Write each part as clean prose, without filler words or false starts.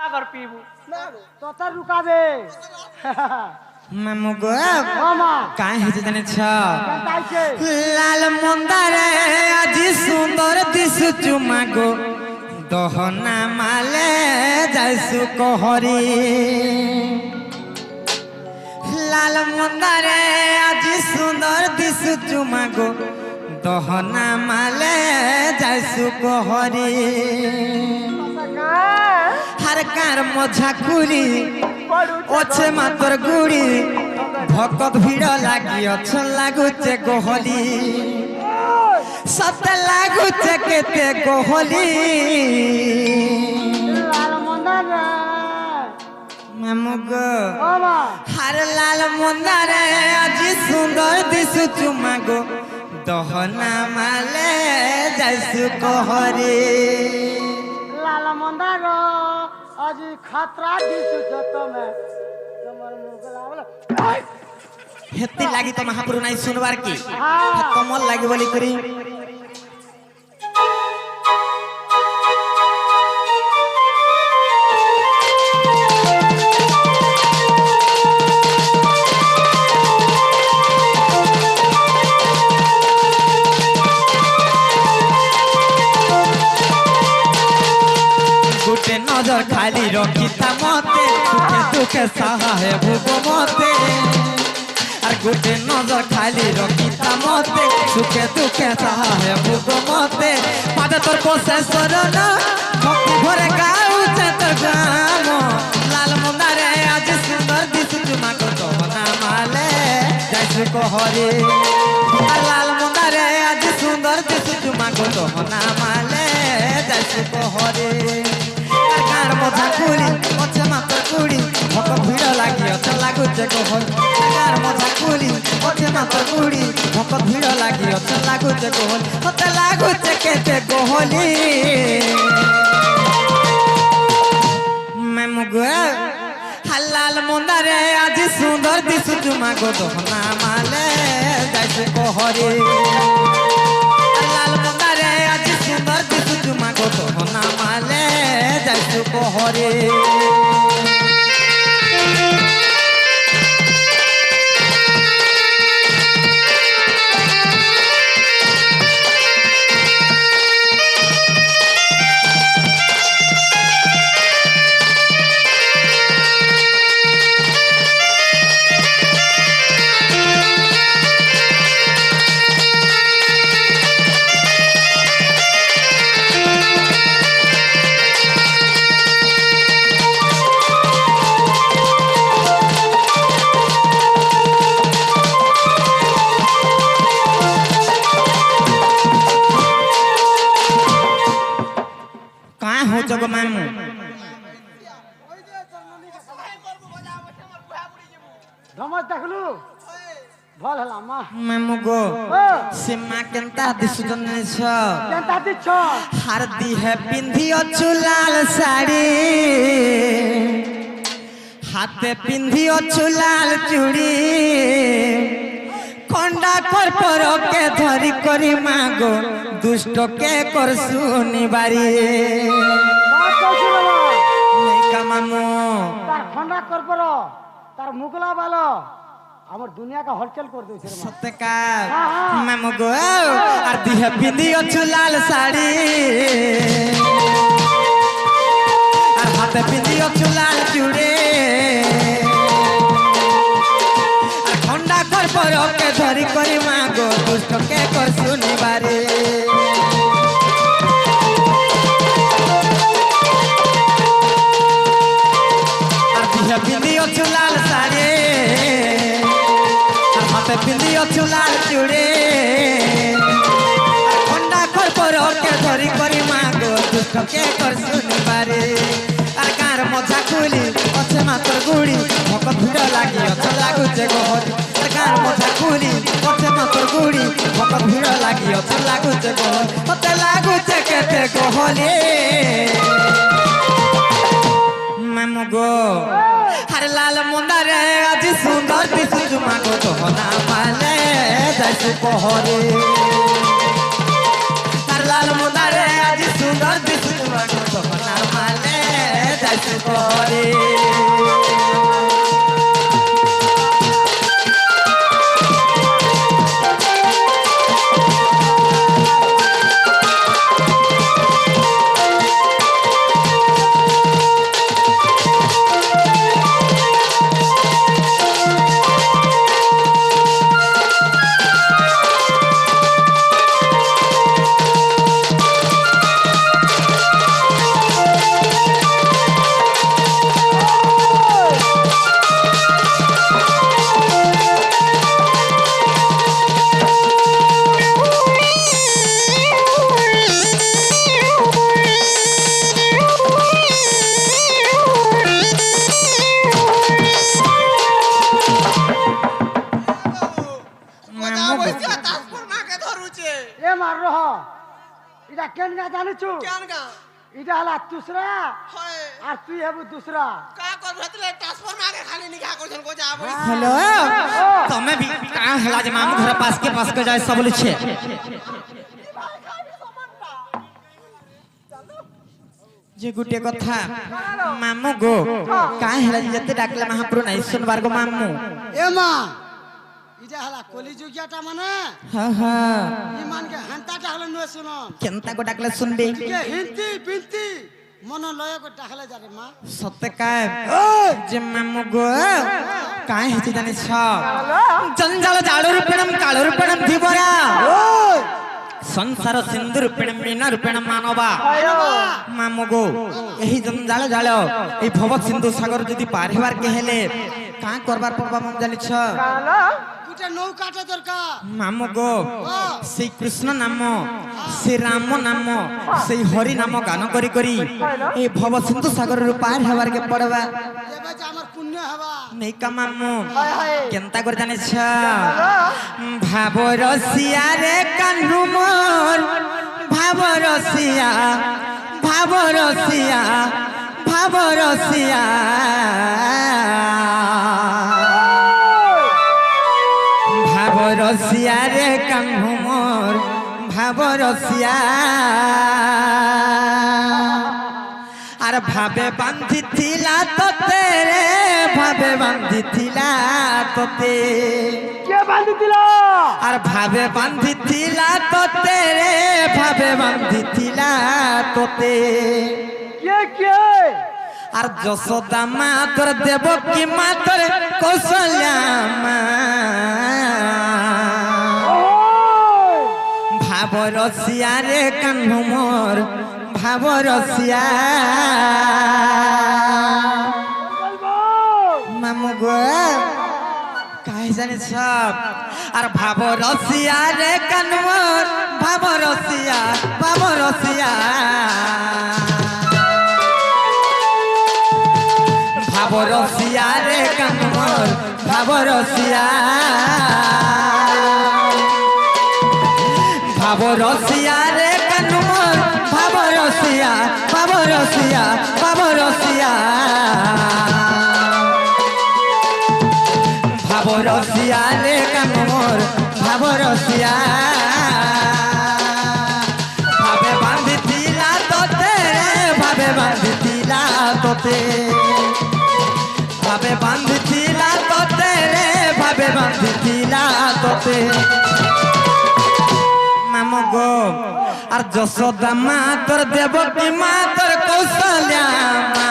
আবার পিবু তোতা রুকাবে মামু গো মামা কাই হেছে জানিছ কেনতাইছে লাল মন্দারে আজি সুন্দর দিশুচু মাগো দহনা মালে যাইসু কহরি লাল মন্দারে আজি সুন্দর দিশুচু মাগো দহনা মালে যাইসু কহরি হার কার মঝা কুলি অছে মাতর গুড়ি ভকত ভিড় লাগি অছ লাগুছে গহলি সতে লাগুছে কেতে গহলি লাল মন্দারে মামু গো মামা হার লাল মন্দারে আজি সুন্দর দিশুচু মাগো দহনা মালে যাইসু কহরি লাল মন্দার আজি খাতরা দিছু তুমি তোমার মুগলা বলে হেতি লাগি তো মহাপুরু নাই শুনবার কি হ্যাঁ। কমল লাগি বলি করি গুটে নজর খালি রখিতা মতে সুখে দুঃখে সাহায্য ভুগ মতে আর গুটে নজর খালি রখিতা মতে সুখে দুঃখে সাহায্য ভুগ মতে পাদে তোর বসে সরণ ভক্তি ভরে গাউছে তোর গাম লাল মন্দারে আজ সুন্দর দিশুচু মাগো দহনা মালে যাইসু কহরে আর লাল মন্দারে আজ সুন্দর দিশুচু মাগো দহনা মালে যাইসু কহরে গার মজা কুড়ি অছে মাত্র কুড়ি ভক ভিড় লাগি অছে লাগুছে গহল গার মজা কুড়ি অছে মাত্র কুড়ি ভক ভিড় লাগি অছে লাগুছে গহল হতে লাগুছে কেতে গহলি মামু গো হালাল মন্দারে আজি সুন্দর দিশুচু মাগো দহনা মালে যাইসু কহরে লাল মন্দারে আজি সুন্দর দিশুচু মাগো দহনা মালে যাইসু কহরে কায় হো জগ মামু ধমস দেখলু ভাল হলা মা মামু গো ও সে মা কেনতা দিশু জনেছ কেনতা দিছ হার দিহে পিন্ধি অছু লাল শাড়ি হাতে পিন্ধি অছু লাল চুড়ি খন্ডা করপরকে ধরি করি মাগো দুষ্টকে করছু নিবারি কাজ কইছিল না নেকা মামু তার খন্ডা করপর তার মুগলা ভালো আমার দুনিয়াকে হলচল করে দিয়েছে রে মা সত্যকার হ্যাঁ। মামু গো আর দিহে পিন্ধি অছু লাল শাড়ি আর হাতে পিন্ধি অছু লাল চুড়ি আর খন্ডা করপরকে ধরি করি মাগো দুষ্টকে করছু নিবারি আর দিহে পিন্ধি অছু লাল শাড়ি আর হাতে পিন্ধি অছু লাল চুড়ি আর খন্ডা করপরকে ধরি করি মাগো দুষ্টকে করছু নিবারি আর গার মজা কুলি অছে মাতর গুড়ি ভক ভিড় লাগি অছ লাগুছে গহরি আর গার মজা কুলি অছে মাতর গুড়ি ভক ভিড় লাগি অছ লাগুছে গহরি হতে লাগুছে কেতে গহলি মামু গো হার লাল মন্দারে আজি সুন্দর দিশুচু মাগো দহনা মালে যাইসু কহরে হার লাল মন্দারে আজি সুন্দর দিশুচু মাগো দহনা মালে যায় সুখরে এ মার রহ এটা কেন গা জানিছু এটা হলা তুসরা আর তুই হবু দুসরা हेलो तमे भी का हला जे मामू घर पास के जाय सब बोले छे जे गुटे कथा मामू गो का हला जते डाकले महाप्रभु নাই सुनबार गो मामू এ মা এটা হলা কলিযুগিয়াটা মানে हां हां ইমানকে হান্তাটা হলো নয় শুনো केनता को डाकले सुनबे কে হিন্তি বিনতি মন লয় को ডাকলে যারে মা सत्य काय जे मामू गो काय हेचे जाने छ जंजाल जाळो रूपेणम काळो रूपेणम दिबरा संसार सिंधु रूपेणम मीना रूपेणम मानवा मामू गो एही जंजाल जाळ ए भव सिंधु सागर जदी पार हेबार के हेले का करबार पड़बा मम जानि छ দুটা নৌকাটা দরকার मामू गो से कृष्ण नाम से राम नाम से हरि नाम गान करी करी ए भव सिंधु सागर रु पार हेबार के पड़बा এবে যে আমার পুণ্য হবা नहीं का मामू केनता कर जाने छ भाव रसिया रे कान्हु मोर भाव रसिया भाव रसिया भाव रसिया भाव रसिया रे कान्हु मोर भाव रसिया आर भावे बांधी थिला तोते रे भावे बांधी थिला तोते কে বাঁধি দিল आर भावे बांधी थिला तोते रे भावे बांधी थिला तोते কে কে आर যশোদা মা তোর দেবকী মা তোর কৌশल्या মা भाव रसिया रे कान्हु मोर भाव रसिया मामू गो काहे जाने सब आर भाव रसिया रे कान्हु मोर भाव रसिया भाव रसिया रे कान्हु मोर भाव रसिया भाव रसिया रे कान्हु मोर भाव रसिया भाव रसिया भाव रसिया भाव रसिया रे कान्हु मोर भाव रसिया भावे बांधी थिला तोते रे भावे बांधी थिला तोते भावे बांधी थिला तोते रे भावे बांधी थिला तोते मामू गो आर যশোদা মা তোর দেবকী মা তোর কৌশल्या মা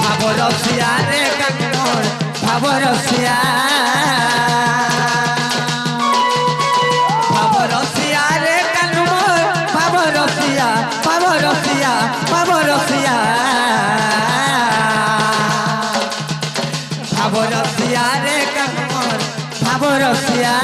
ভাব রসিয়া রে কান্হু মোর ভাব রসিয়া ভাব রসিয়া রে কান্হু মোর ভাব রসিয়া ভাব রসিয়া ভাব রসিয়া ভাব রসিয়া রে কান্হু মোর ভাব রসিয়া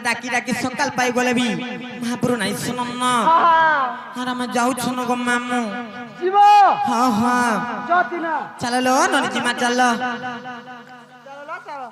ডাকি ডাকি সকাল পাই গলে বি बुरु नहीं सुनम ना और मैं जाऊ छुनो गो मामू जीव हाँ हाँ जाती ना चलो लो ननी जी मा चलो चलो चलो